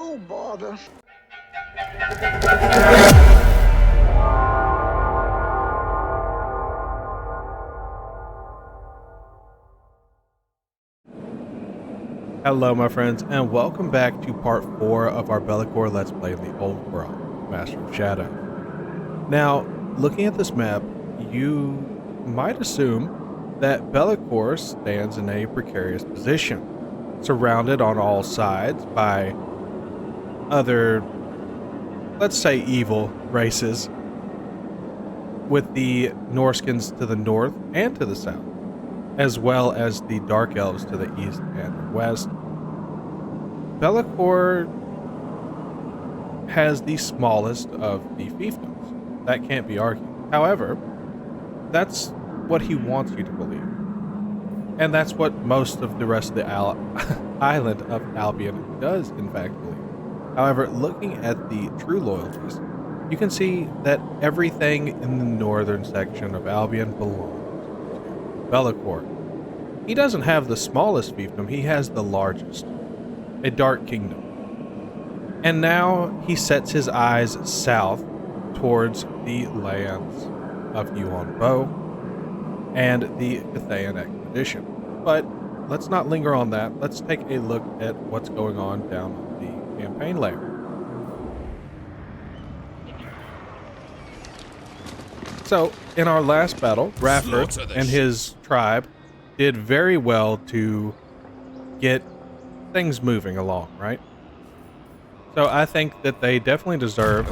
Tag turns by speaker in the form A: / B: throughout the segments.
A: Oh, bother.
B: Hello my friends, and welcome back to part 4 of our Belakor Let's Play in the Old World, Master of Shadow. Now, looking at this map, you might assume that Belakor stands in a precarious position, surrounded on all sides by other, let's say evil races, with the Norskins to the north and to the south, as well as the Dark Elves to the east and west. Belakor has the smallest of the fiefdoms. That can't be argued. However, that's what he wants you to believe. And that's what most of the rest of the island of Albion does, in fact, believe. However, looking at the true loyalties, you can see that everything in the northern section of Albion belongs to Belakor. He doesn't have the smallest fiefdom, he has the largest, a dark kingdom. And now he sets his eyes south towards the lands of Yuan Bo and the Cathayan expedition. But let's not linger on that. Let's take a look at what's going on down the campaign layer. So, in our last battle, Rafford and his tribe did very well to get things moving along, right? So I think that they definitely deserve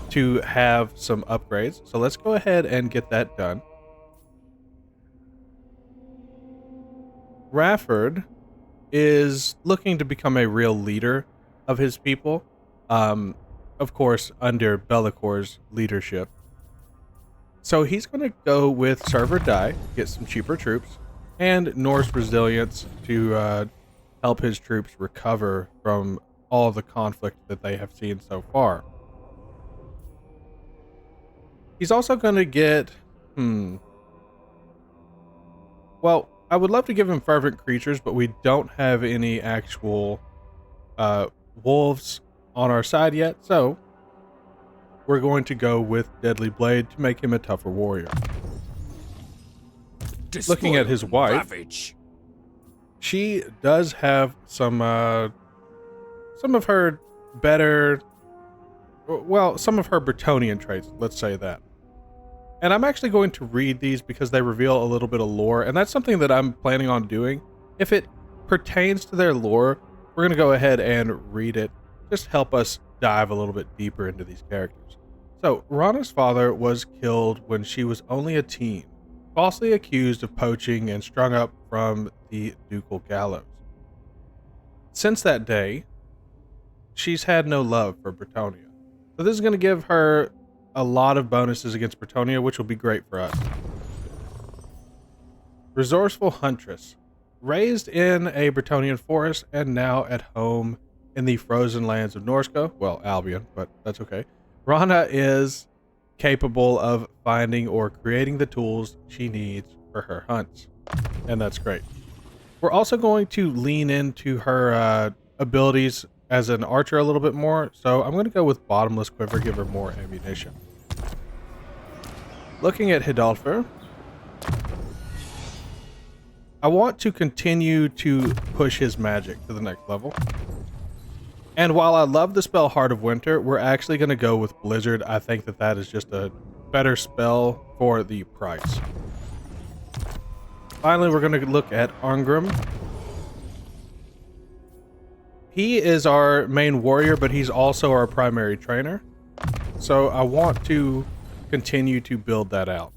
B: to have some upgrades. So let's go ahead and get that done. Rafford is looking to become a real leader of his people, of course, under Belakor's leadership. So he's going to go with Serve or Die, get some cheaper troops, and Norse resilience to help his troops recover from all the conflict that they have seen so far. He's also going to get, well, I would love to give him Fervent Creatures, but we don't have any actual wolves on our side yet, so we're going to go with Deadly Blade to make him a tougher warrior. Looking at his wife, ravage. She does have some of her better, well, some of her Bretonnian traits, let's say that. And I'm actually going to read these because they reveal a little bit of lore, and that's something that I'm planning on doing. If it pertains to their lore, we're going to go ahead and read it, just help us dive a little bit deeper into these characters. So, Rana's father was killed when she was only a teen, falsely accused of poaching and strung up from the ducal gallows. Since that day, she's had no love for Bretonnia. So this is going to give her a lot of bonuses against Bretonnia, which will be great for us. Resourceful Huntress. Raised in a Bretonnian forest and now at home in the frozen lands of Norska, well, Albion, but that's okay. Rana is capable of finding or creating the tools she needs for her hunts, and that's great. We're also going to lean into her abilities as an archer a little bit more, so I'm going to go with Bottomless Quiver, give her more ammunition. Looking at Hidalfer, I want to continue to push his magic to the next level. And while I love the spell Heart of Winter, we're actually going to go with Blizzard. I think that that is just a better spell for the price. Finally, we're going to look at Arngrim. He is our main warrior, but he's also our primary trainer. So I want to continue to build that out.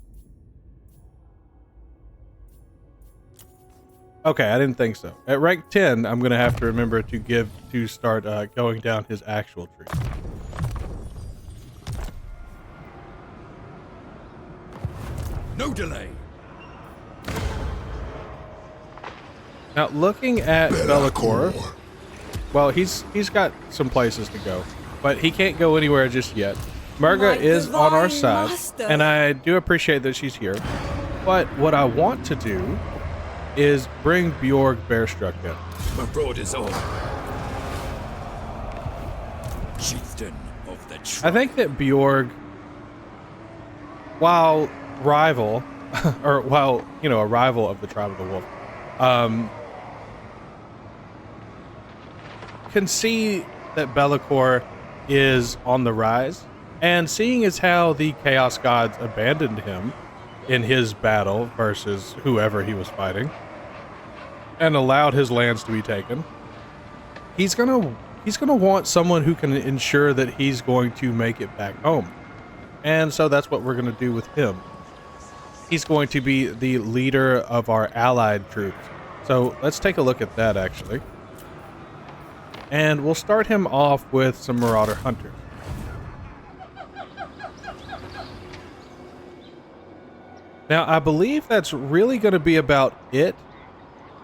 B: Okay, I didn't think so. At rank 10, I'm going to have to remember to start going down his actual tree.
C: No delay.
B: Now, looking at Belakor, well, he's got some places to go, but he can't go anywhere just yet. Murga is on our side, and I do appreciate that she's here. But what I want to do is bring Bjorg Bearstruck in.
C: My broad is on. Chieftain of the
B: I
C: tribe.
B: think that Bjorg, while rival, or while, you know, a rival of the Tribe of the Wolf, can see that Belakor is on the rise, and seeing as how the Chaos Gods abandoned him in his battle versus whoever he was fighting, and allowed his lands to be taken, he's gonna want someone who can ensure that he's going to make it back home. And so that's what we're gonna do with him. He's going to be the leader of our allied troops. So let's take a look at that, actually. And we'll start him off with some Marauder Hunters. Now, I believe that's really going to be about it.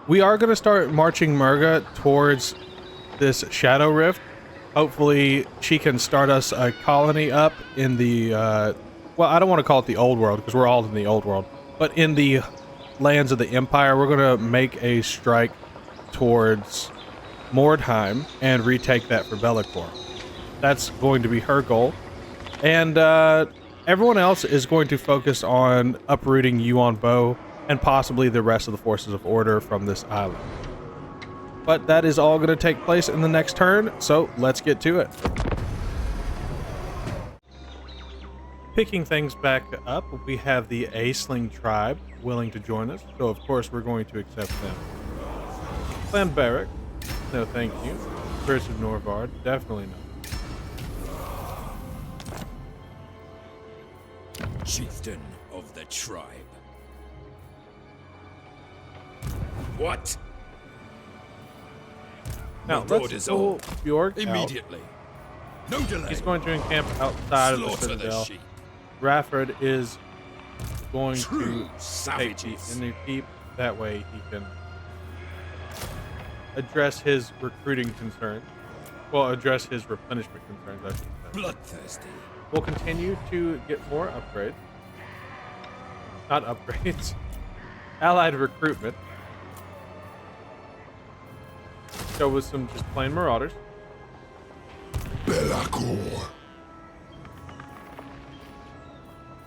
B: We are going to start marching Murga towards this Shadow Rift. Hopefully, she can start us a colony up in the, well, I don't want to call it the Old World, because we're all in the Old World. But in the lands of the Empire, we're going to make a strike towards Mordheim and retake that for Belakor. That's going to be her goal. And everyone else is going to focus on uprooting Yuan Bo and possibly the rest of the forces of order from this island. But that is all going to take place in the next turn, so let's get to it. Picking things back up, we have the Aisling tribe willing to join us, so of course we're going to accept them. Clan Barrack, no thank you. Spirits of Norvard, definitely not.
C: Chieftain of the tribe. What?
B: Now,
C: My
B: let's
C: orders
B: pull
C: all.
B: Bjorg out.
C: Immediately. No delay.
B: He's going to encamp outside of the
C: Slaughter the
B: Citadel.
C: sheep.
B: Rafford is going
C: True
B: to take the
C: savages.
B: Innu Keep. That way he can address his recruiting concerns. Well, address his replenishment concerns, I should say.
C: Bloodthirsty.
B: We'll continue to get more upgrades. Not upgrades. Allied recruitment. Go with some just plain Marauders.
A: Belakor.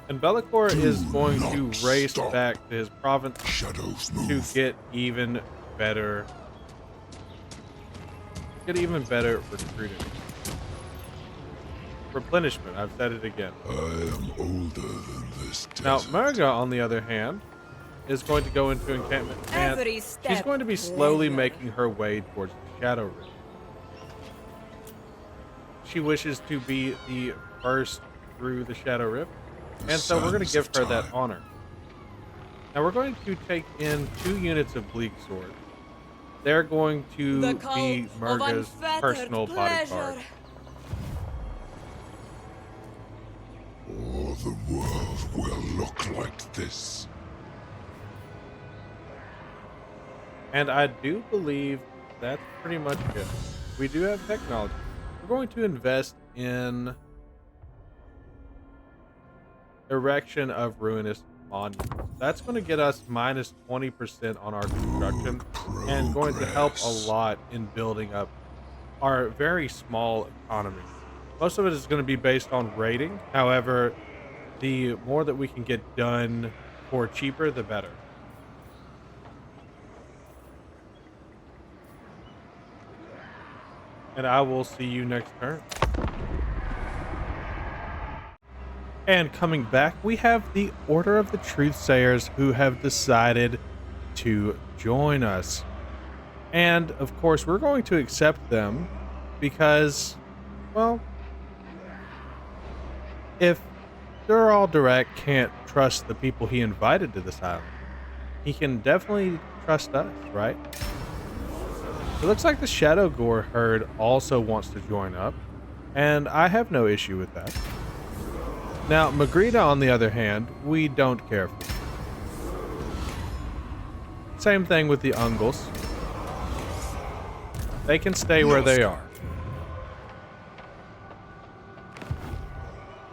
B: And Belakor is going
A: not
B: to race
A: stop.
B: back to his province
A: Shadows
B: to
A: move.
B: get even better recruiting. Replenishment, I've said it again.
A: I am older than this
B: Now,
A: desert.
B: Murga, on the other hand, is going to go into encampment, and
D: Every
B: she's
D: step
B: going to be slowly
D: pleasure.
B: making her way towards the Shadow Rift. She wishes to be the first through the Shadow Rift, and so we're going to give her that honor. Now we're going to take in 2 units of Bleak Sword. They're going to
D: The
B: be
D: cult of
B: Murga's
D: unfettered
B: personal bodyguard.
D: pleasure.
A: Or the world will look like this.
B: And I do believe that's pretty much it. We do have technology. We're going to invest in erection of ruinous monuments. That's going to get us minus 20% on our construction and going to help a lot in building up our very small economy. Most of it is going to be based on rating. However, the more that we can get done for cheaper, the better. And I will see you next turn. And coming back, we have the Order of the Truthsayers who have decided to join us. And of course, we're going to accept them because, well, if Dural Direct can't trust the people he invited to this island, he can definitely trust us, right? It looks like the Shadow Gore herd also wants to join up, and I have no issue with that. Now, Magrita, on the other hand, we don't care for. Same thing with the Ungles. They can stay where they are.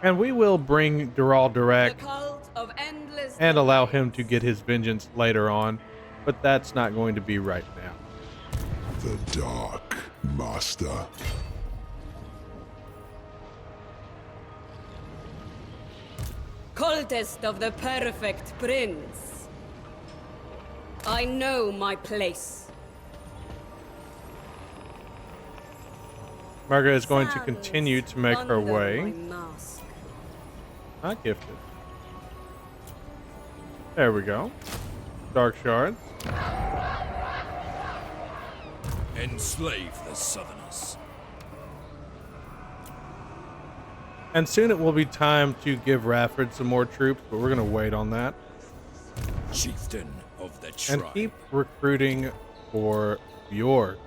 B: And we will bring Dural
D: The
B: Direct
D: cult of endless
B: and allow him
D: delights.
B: to get his vengeance later on, but that's not going to be right now.
A: The Dark Master.
D: cultist of the perfect prince. I know my place.
B: Margaret is going to continue to make her
D: Under
B: way.
D: my mask.
B: Not gifted. There we go. Dark shards.
C: Enslave the Southerners.
B: And soon it will be time to give Rafford some more troops, but we're going to wait on that.
C: Chieftain of the
B: And
C: tribe.
B: keep recruiting for Bjorg.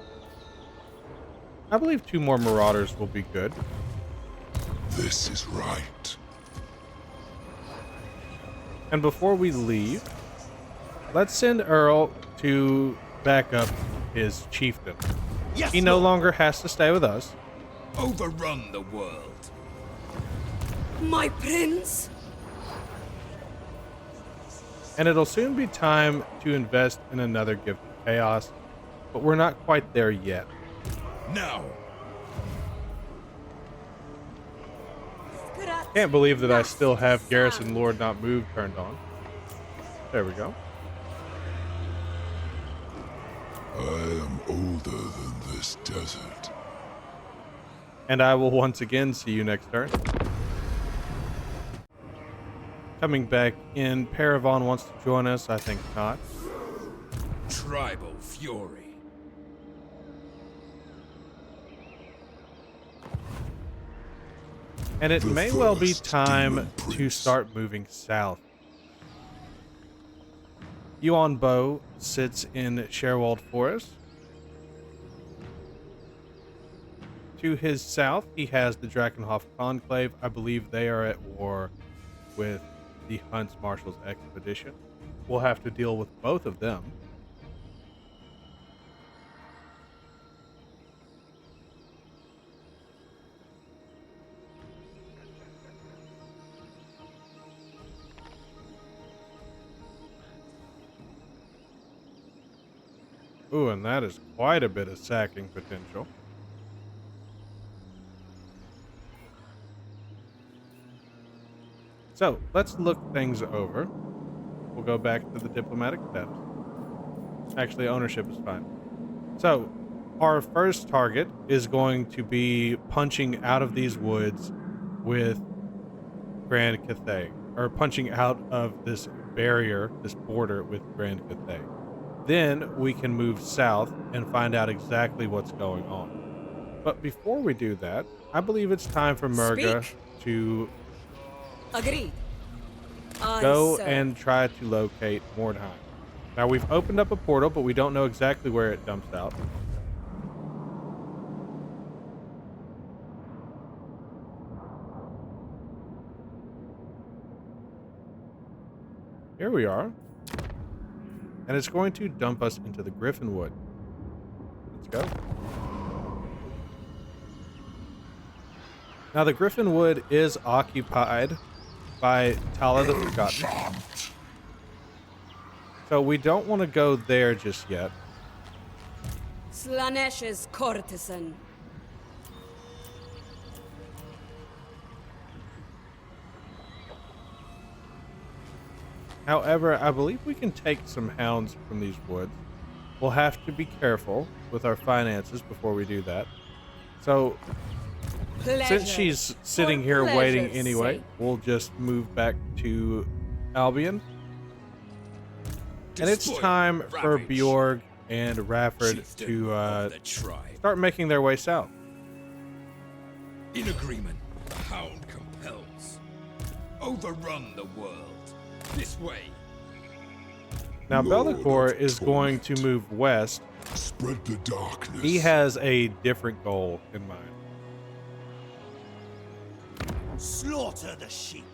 B: I believe 2 more Marauders will be good.
A: This is right.
B: And before we leave, let's send Earl to back up his chieftain.
C: Yes,
B: He no
C: Lord.
B: longer has to stay with us.
C: Overrun the world.
D: My prince?
B: And it'll soon be time to invest in another gift of chaos, but we're not quite there yet.
C: Now.
B: Can't believe that I still have Garrison Lord Not Moved turned on. There we go.
A: I am older than this desert.
B: And I will once again see you next turn. Coming back in, Paravon wants to join us. I think not.
C: Tribal fury.
B: And it
A: The
B: may well be
A: first
B: time
A: demon
B: to
A: prince.
B: start moving south. Yuan Bo sits in Sherwold Forest. To his south, he has the Drakenhof Conclave. I believe they are at war with the Hunt's Marshal's expedition. We'll have to deal with both of them. Ooh, and that is quite a bit of sacking potential. So, let's look things over. We'll go back to the diplomatic status. Actually, ownership is fine. So, our first target is going to be punching out of these woods with Grand Cathay, or punching out of this barrier, this border with Grand Cathay. Then we can move south and find out exactly what's going on. But before we do that, I believe it's time for Murga
D: Speak.
B: to
D: Agreed.
B: go
D: Sir.
B: and try to locate Mordheim. Now, we've opened up a portal, but we don't know exactly where it dumps out. Here we are. And it's going to dump us into the Griffinwood. Let's go. Now, the Griffinwood is occupied by Tala the Forgotten.
A: Chant.
B: So we don't want to go there just yet.
D: Slanesh's courtesan.
B: However, I believe we can take some hounds from these woods. We'll have to be careful with our finances before we do that. So,
D: Pleasure.
B: since she's sitting
D: For
B: here waiting
D: pleasure's
B: anyway,
D: sake.
B: we'll just move back to Albion. And it's
C: Despoil,
B: time for
C: ravage.
B: Bjorg and Rafford
C: Chieftain
B: to
C: of the tribe.
B: start making their way south.
C: In agreement, the hound compels. Overrun the world. This way.
B: Now,
A: Lord
B: Belakor
A: of
B: is going to
A: torment.
B: move west.
A: Spread the darkness.
B: He has a different goal in mind.
E: Slaughter the sheep.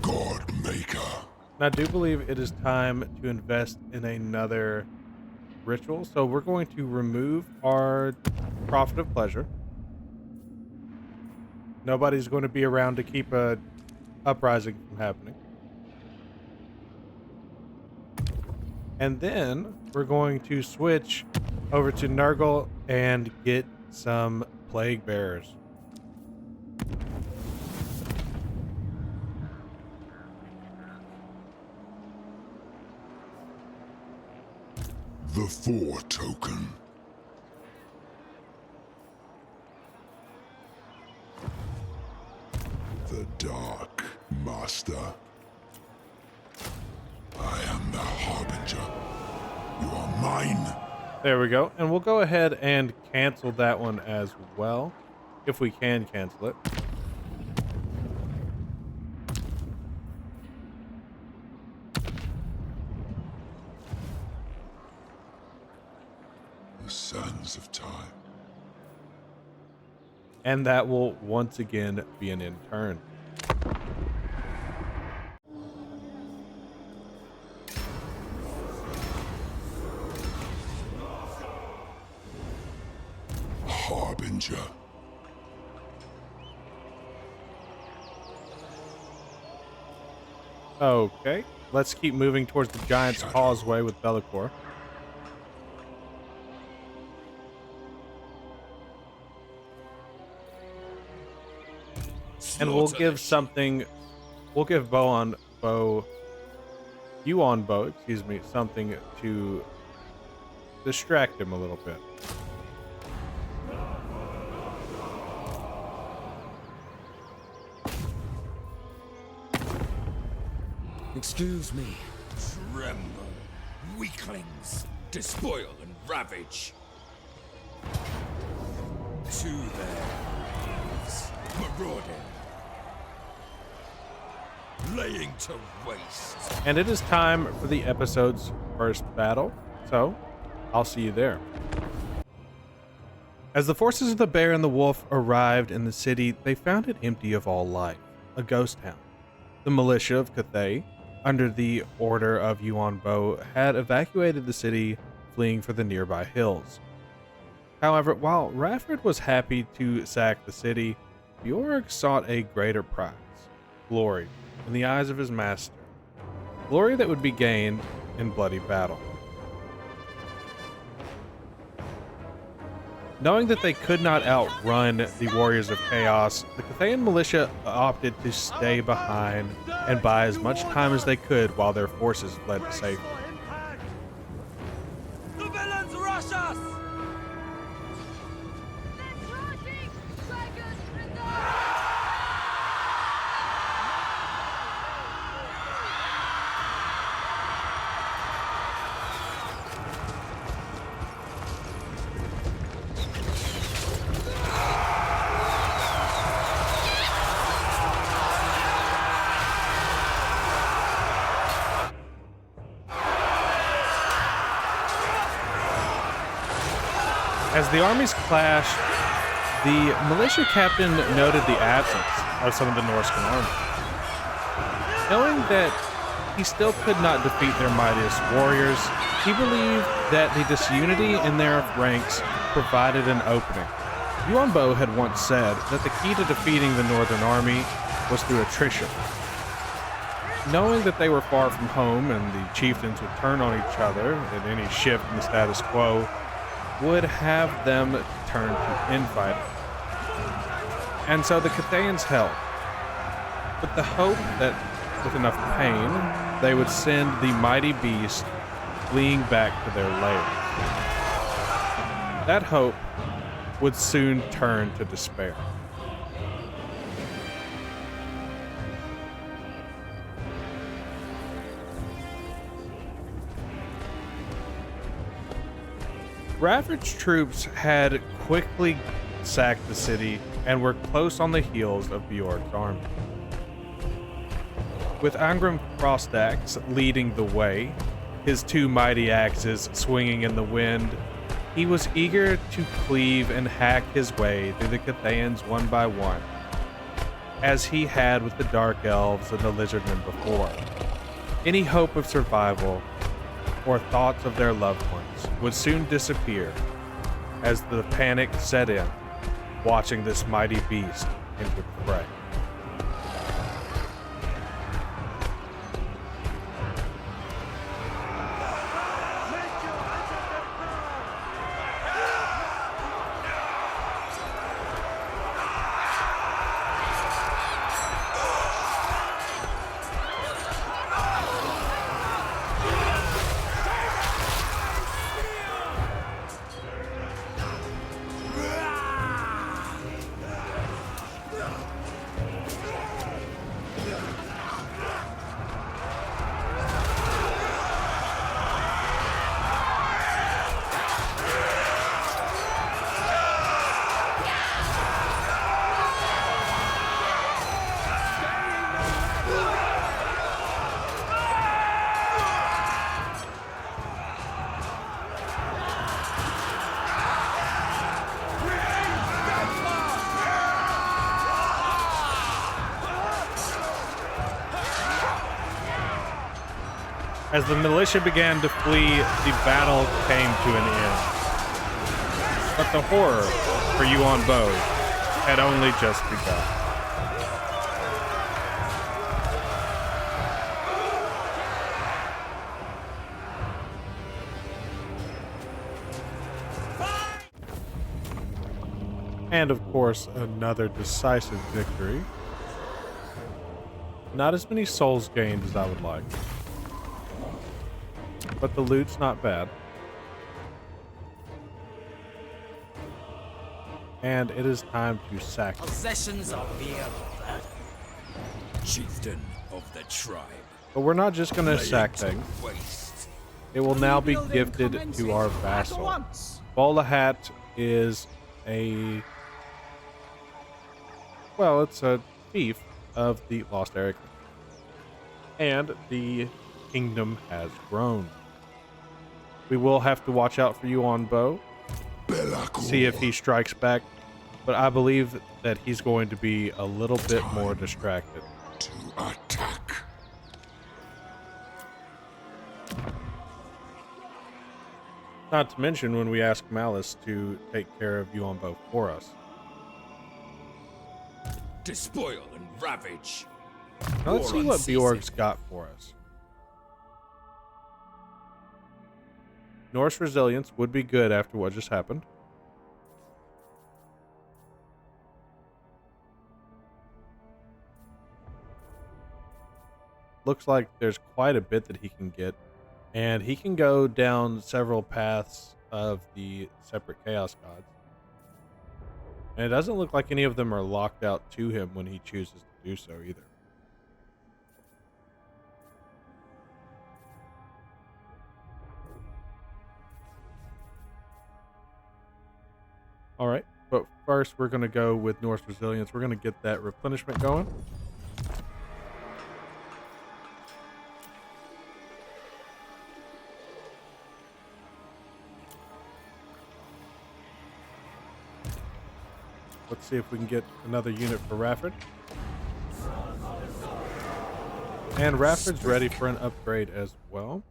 A: God Maker.
B: And I do believe it is time to invest in another ritual, so we're going to remove our prophet of pleasure. Nobody's going to be around to keep a uprising from happening. And then we're going to switch over to Nurgle and get some plague bearers.
A: The 4 token. The Dark Master. I am the Harbinger. You are mine.
B: There we go. And we'll go ahead and cancel that one as well, if we can cancel it.
A: The sands of time.
B: And that will once again be an in turn.
A: Harbinger.
B: Okay, let's keep moving towards the Giant's Causeway with Belakor. And we'll give something, we'll give you on Bo, excuse me, something to distract him a little bit.
C: Excuse me. Tremble, weaklings, despoil and ravage. To their graves, marauding, laying to waste.
B: And it is time for the episode's first battle, so I'll see you there. As the forces of the bear and the wolf arrived in the city, they found it empty of all life, a ghost town. The militia of Cathay, under the order of Yuan Bo, had evacuated the city, fleeing for the nearby hills. However, while Rafford was happy to sack the city, Bjorg sought a greater prize, glory, in the eyes of his master. Glory that would be gained in bloody battle. Knowing that they could not outrun the Warriors of Chaos, the Cathayan militia opted to stay behind and buy as much time as they could while their forces fled to safety.
E: The villains rush us!
B: As the armies clashed, the militia captain noted the absence of some of the Norscan army. Knowing that he still could not defeat their mightiest warriors, he believed that the disunity in their ranks provided an opening. Yuan Bo had once said that the key to defeating the Northern Army was through attrition. Knowing that they were far from home and the chieftains would turn on each other at any shift in the status quo, would have them turn to infighting. And so the Cathayans held, with the hope that with enough pain, they would send the mighty beast fleeing back to their lairs. That hope would soon turn to despair. Rafford's troops had quickly sacked the city and were close on the heels of Bjorg's army. With Angrim Frostax leading the way, his two mighty axes swinging in the wind, he was eager to cleave and hack his way through the Cathayans one by one, as he had with the Dark Elves and the Lizardmen before. Any hope of survival or thoughts of their loved ones would soon disappear as the panic set in, watching this mighty beast into the fray. As the militia began to flee, the battle came to an end. But the horror for Yuan Bo had only just begun. And of course, another decisive victory. Not as many souls gained as I would like. But the loot's not bad. And it is time to sack it.
E: Possessions are mere burden.
C: Chieftain of the tribe.
B: But we're not just gonna
C: Laying
B: sack
C: to
B: things.
C: waste.
B: It will now be
E: Rebuilding
B: gifted
E: commencing
B: to our
E: at
B: vassal.
E: once.
B: Bolahat is a... well, it's a thief of the Lost Eric. And the kingdom has grown. We will have to watch out for Yuan Bo.
A: Belakor.
B: See if he strikes back. But I believe that he's going to be a little bit more distracted.
A: To attack.
B: Not to mention when we ask Malice to take care of Yuan Bo for us.
C: Despoil and ravage.
B: Now let's
C: War
B: see what
C: unceasing.
B: Bjorg's got for us. Norse resilience would be good after what just happened. Looks like there's quite a bit that he can get. And he can go down several paths of the separate Chaos Gods. And it doesn't look like any of them are locked out to him when he chooses to do so either. All right, but first we're going to go with Norse Resilience. We're going to get that replenishment going. Let's see if we can get another unit for Rafford. And Rafford's ready for an upgrade as well.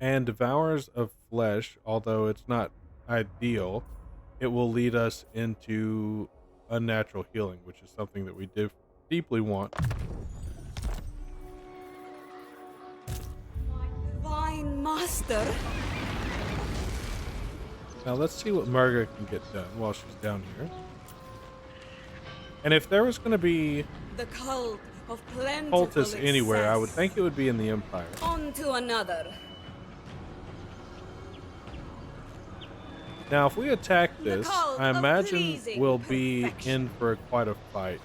B: And Devourers of Flesh, although it's not ideal, it will lead us into unnatural healing, which is something that we deeply want.
D: My divine master.
B: Now let's see what Murga can get done while she's down here. And if there was going to be
D: The cult of plentiful
B: cultists anywhere, I would
D: excess.
B: think it would be in the Empire.
D: On to another.
B: Now, if we attack this,
D: cult
B: I
D: of
B: imagine
D: pleasing
B: we'll be
D: perfection.
B: in for quite a fight.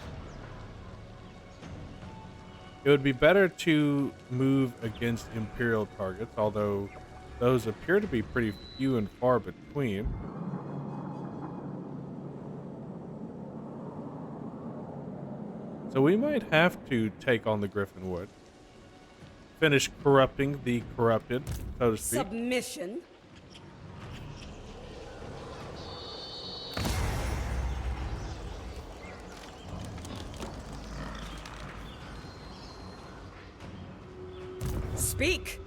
B: It would be better to move against Imperial targets, although those appear to be pretty few and far between. So we might have to take on the Griffin Wood. Finish corrupting the corrupted, so to speak.
D: Submission. Speak!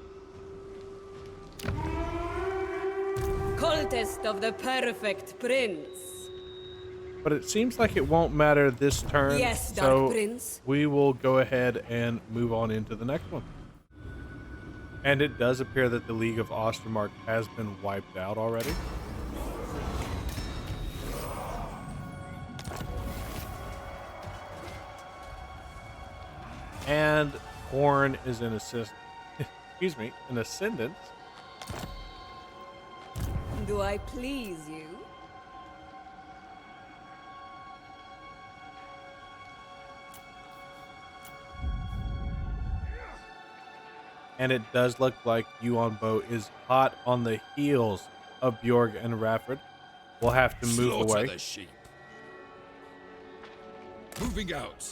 D: Cultist of the perfect prince.
B: But it seems like it won't matter this turn.
D: Yes, Dark
B: so
D: Prince.
B: we will go ahead and move on into the next one. And it does appear that the League of Ostermark has been wiped out already. And Horn is in excuse me, in ascendance.
D: Do I please you?
B: And it does look like Yuanbo is hot on the heels of Bjorg and Rafford. We'll have to move
C: Slaughter
B: away.
C: the sheep. Moving out.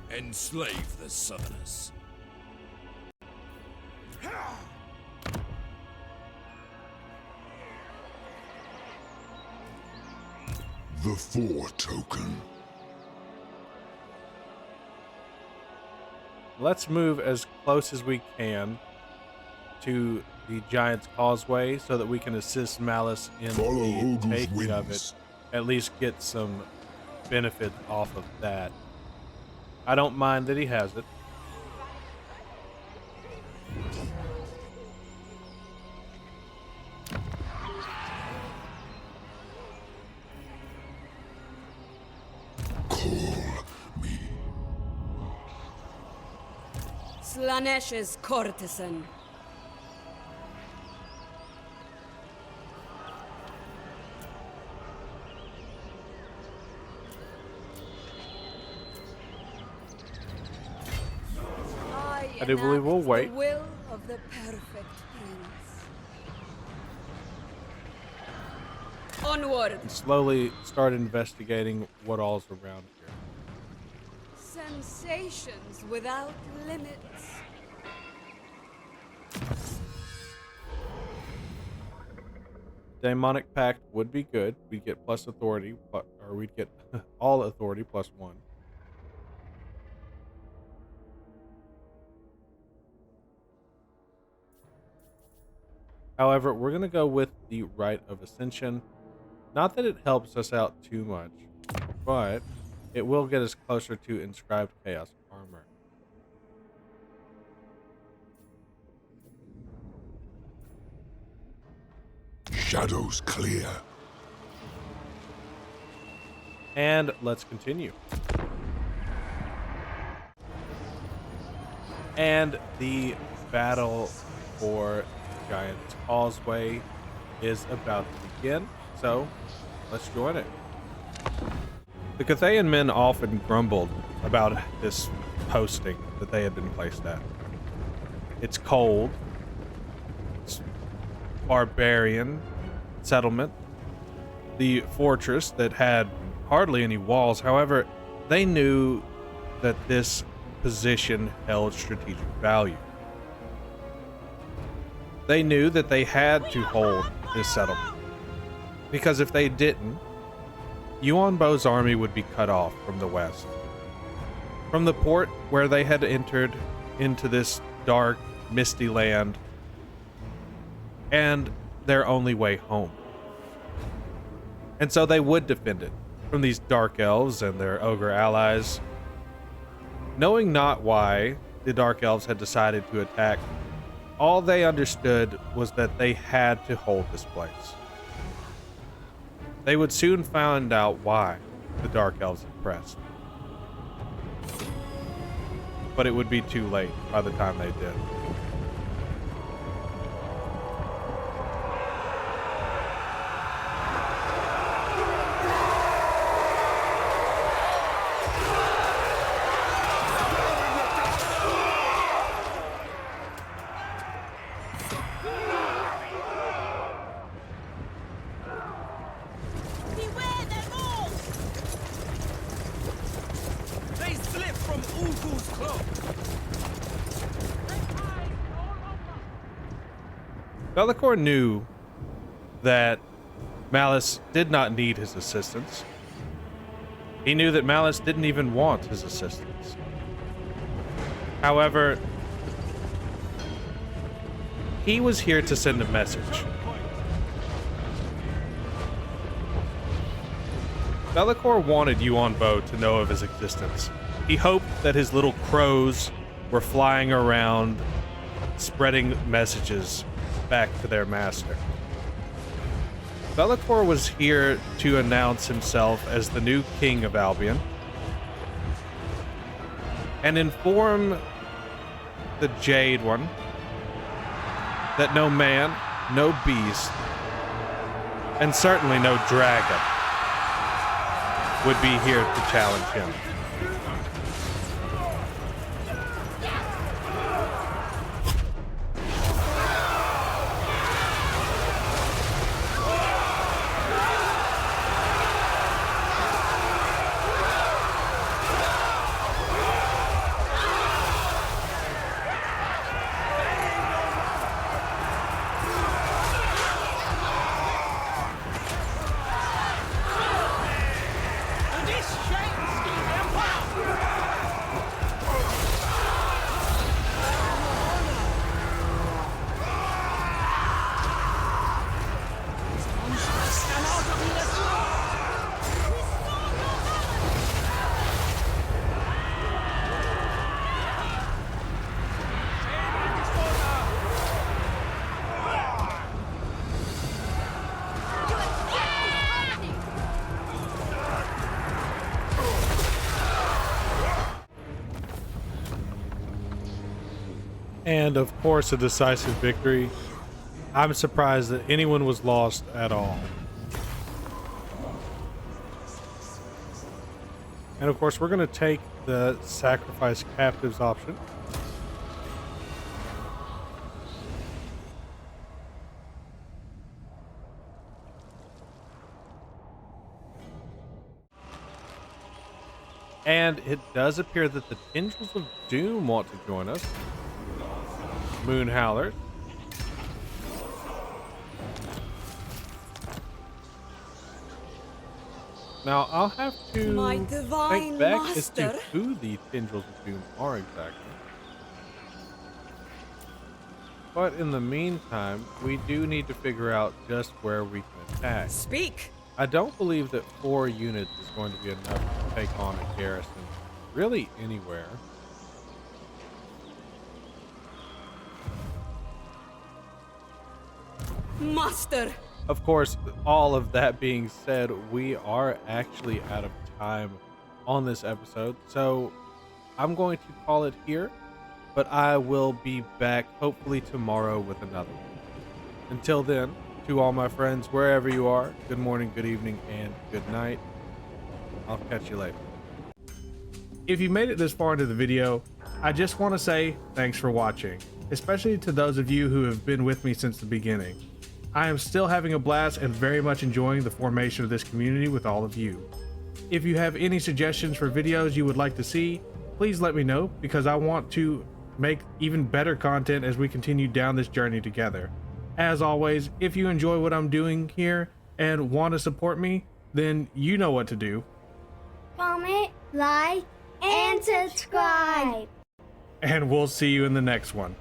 C: Enslave the Southerners.
A: The 4 token.
B: Let's move as close as we can to the Giant's Causeway so that we can assist Malice in
A: Follow
B: the
A: Hogu's
B: taking of it.
A: winds.
B: At least get some benefit off of that. I don't mind that he has it.
A: Call me.
D: Slanesh's courtesan.
B: I do believe we'll
D: enact
B: wait.
D: The will of the perfect prince. Onward.
B: Slowly start investigating what all's around here.
D: Sensations without limits.
B: Demonic Pact would be good. We'd get plus authority, or we'd get all authority plus 1. However, we're going to go with the Rite of Ascension. Not that it helps us out too much, but it will get us closer to Inscribed Chaos Armor.
A: Shadows clear.
B: And let's continue. And the battle for Giant's Causeway is about to begin, so let's join it. The Cathayan men often grumbled about this posting that they had been placed at. It's cold, it's barbarian settlement, the fortress that had hardly any walls. However, they knew that this position held strategic value. They knew that they had to hold this settlement, because if they didn't, Yuanbo's army would be cut off from the west. From the port where they had entered into this dark, misty land, and their only way home. And so they would defend it from these dark elves and their ogre allies. Knowing not why the dark elves had decided to attack, all they understood was that they had to hold this place. They would soon find out why the dark elves had pressed. But it would be too late by the time they did.
E: Beware them all! They slip from Uku's cloak!
B: Belakor knew that Malice did not need his assistance. He knew that Malice didn't even want his assistance. However, he was here to send a message. Belakor wanted you on boat to know of his existence. He hoped that his little crows were flying around, spreading messages back to their master. Belakor was here to announce himself as the new king of Albion and inform the Jade One that no man, no beast, and certainly no dragon would be here to challenge him. And of course, a decisive victory. I'm surprised that anyone was lost at all. And of course, we're going to take the sacrifice captives option. And it does appear that the Tendrils of Doom want to join us. Moon Howler. Now, I'll have to
D: My
B: think
D: divine
B: back
D: master.
B: as to who the Tendrils of Doom are exactly. But in the meantime, we do need to figure out just where we can attack.
D: Speak.
B: I don't believe that 4 units is going to be enough to take on a garrison really anywhere.
D: Master.
B: Of course, all of that being said, we are actually out of time on this episode, so I'm going to call it here, but I will be back hopefully tomorrow with another one. Until then, to all my friends, wherever you are, good morning, good evening, and good night. I'll catch you later. If you made it this far into the video, I just want to say thanks for watching, especially to those of you who have been with me since the beginning. I am still having a blast and very much enjoying the formation of this community with all of you. If you have any suggestions for videos you would like to see, please let me know, because I want to make even better content as we continue down this journey together. As always, if you enjoy what I'm doing here and want to support me, then you know what to do.
F: Comment, like, and subscribe.
B: And we'll see you in the next one.